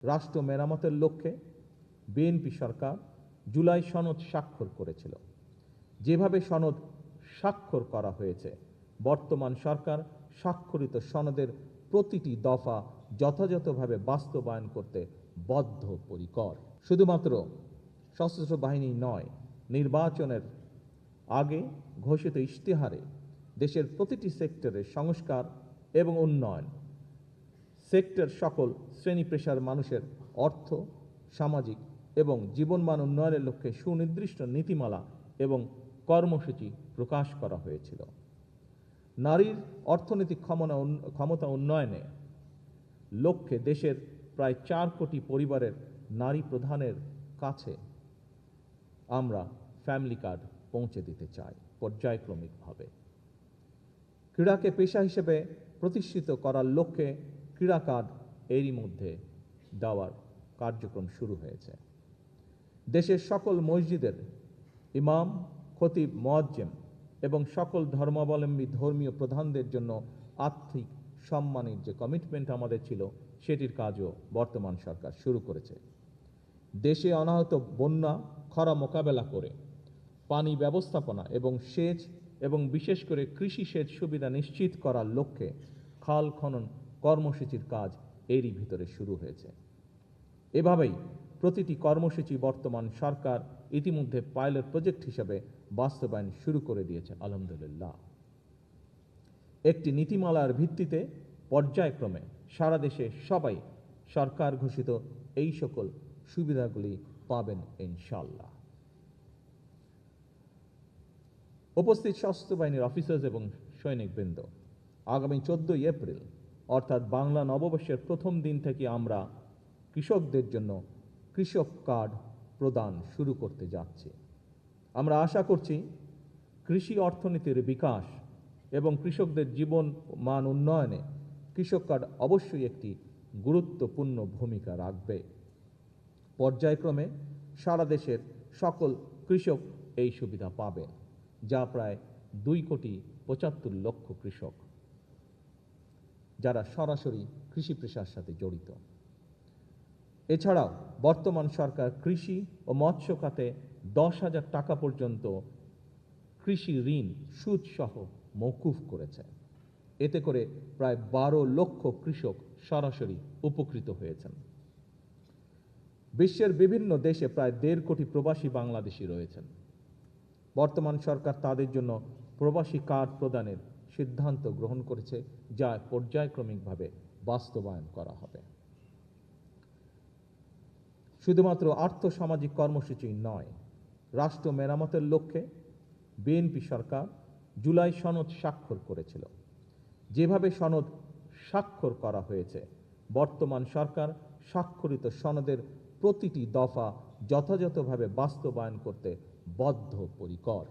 রাষ্ট্র মেরামতের লক্ষ্যে বিএনপি সরকার জুলাই সনদ স্বাক্ষর করেছিল। যেভাবে সনদ স্বাক্ষর করা হয়েছে, বর্তমান সরকার স্বাক্ষরিত সনদের প্রতিটি দফা যথাযথভাবে বাস্তবায়ন করতে বদ্ধপরিকর। শুধুমাত্র সশস্ত্র বাহিনী নয়, নির্বাচনের আগে ঘোষিত ইশতেহারে দেশের প্রতিটি সেক্টরের সংস্কার এবং উন্নয়ন, সেক্টর সকল শ্রেণী পেশার মানুষের অর্থ, সামাজিক এবং জীবনমান উন্নয়নের লক্ষ্যে সুনির্দিষ্ট নীতিমালা এবং কর্মসূচি প্রকাশ করা হয়েছিল। নারীর অর্থনৈতিক ক্ষমতা উন্নয়নে লক্ষ্যে দেশের প্রায় 4 কোটি পরিবারের নারী প্রধানের কাছে আমরা ফ্যামিলি কার্ড পৌঁছে দিতে চাই পর্যায়ক্রমিকভাবে। ক্রীড়াকে পেশা হিসেবে প্রতিষ্ঠিত করার লক্ষ্যে ক্রীড়া কার্ড এরই মধ্যে দেওয়ার কার্যক্রম শুরু হয়েছে। দেশের সকল মসজিদের ইমাম, খতিব, মুয়াজ্জিম এবং সকল ধর্মাবলম্বী ধর্মীয় প্রধানদের জন্য আর্থিক সম্মানের যে কমিটমেন্ট আমাদের ছিল, সেটির কাজও বর্তমান সরকার শুরু করেছে। দেশে অনাহত বন্যা, খরা মোকাবেলা করে পানি ব্যবস্থাপনা এবং সেচ এবং বিশেষ করে কৃষি সেচ সুবিধা নিশ্চিত করার লক্ষ্যে খাল খনন কর্মসূচির কাজ এরই ভিতরে শুরু হয়েছে। এভাবেই প্রতিটি কর্মসূচি বর্তমান সরকার ইতিমধ্যে পাইলট প্রজেক্ট হিসেবে বাস্তবায়ন শুরু করে দিয়েছে আলহামদুলিল্লাহ। একটি নীতিমালার ভিত্তিতে পর্যায়ক্রমে সারা দেশে সবাই সরকার ঘোষিত এই সকল সুবিধাগুলি পাবেন ইনশাআল্লাহ। উপস্থিত সশস্ত্র বাহিনীর অফিসার্স এবং সৈনিকবৃন্দ, আগামী 14 এপ্রিল অর্থাৎ বাংলা নববর্ষের প্রথম দিন থেকে আমরা কৃষকদের জন্য কৃষক কার্ড প্রদান শুরু করতে যাচ্ছি। আমরা আশা করছি কৃষি অর্থনীতির বিকাশ এবং কৃষকদের জীবন মান উন্নয়নে কৃষক কার্ড অবশ্যই একটি গুরুত্বপূর্ণ ভূমিকা রাখবে। পর্যায়ক্রমে সারা দেশের সকল কৃষক এই সুবিধা পাবেন, যা প্রায় 2,75,00,000 কৃষক, যারা সরাসরি কৃষি পেশার সাথে জড়িত। এছাড়াও বর্তমান সরকার কৃষি ও মৎস্য খাতে 10,000 টাকা পর্যন্ত কৃষি ঋণ সুদসহ মওকুফ করেছে। এতে করে প্রায় 12 লক্ষ কৃষক সরাসরি উপকৃত হয়েছেন। বিশ্বের বিভিন্ন দেশে প্রায় 1.5 কোটি প্রবাসী বাংলাদেশি রয়েছেন। বর্তমান সরকার তাদের জন্য প্রবাসী কার্ড প্রদানের সিদ্ধান্ত গ্রহণ করেছে, যা পর্যায়ক্রমিকভাবে বাস্তবায়ন করা হবে। শুধুমাত্র আর্থসামাজিক কর্মসূচি নয়, রাষ্ট্র মেরামতের লক্ষ্যে বিএনপি সরকার জুলাই সনদ স্বাক্ষর করেছিল। যেভাবে সনদ স্বাক্ষর করা হয়েছে, বর্তমান সরকার স্বাক্ষরিত সনদের প্রতিটি দফা যথাযথভাবে বাস্তবায়ন করতে বদ্ধপরিকর।